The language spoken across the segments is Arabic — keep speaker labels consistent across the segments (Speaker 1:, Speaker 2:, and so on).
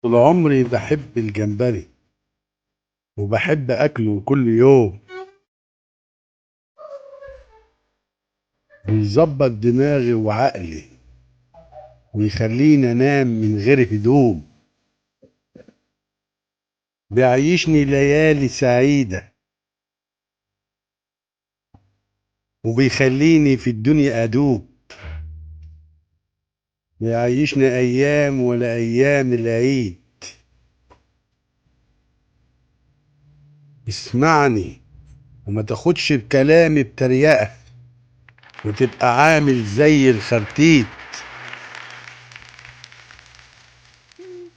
Speaker 1: طول عمري بحب الجمبري وبحب أكله كل يوم. بيظبط دماغي وعقلي ويخليني أنام من غير هدوم. بيعيشني ليالي سعيدة وبيخليني في الدنيا أدوب. بيعيشني أيام ولا أيام العيد. اسمعني وما تاخدش بكلامي بتريقة وتبقى عامل زي الخرتيت.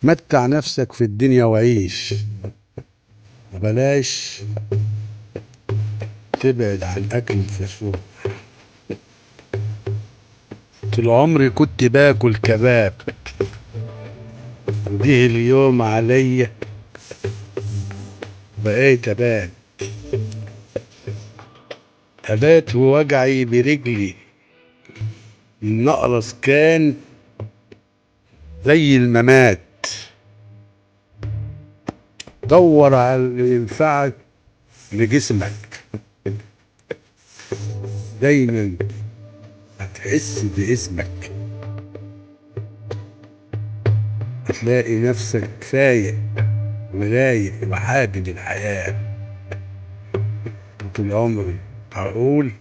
Speaker 1: متع نفسك في الدنيا وعيش، بلاش تبعد عن أكل الفسفور. طول عمري كنت باكل كباب وجه اليوم عليا بقيت أبات ووجعي برجلي. النقرس كان زي الممات. دور على اللي ينفعك لجسمك، دايما هتحس باسمك. هتلاقي نفسك فايق ورايق وحابب الحياة. طول عمري هقول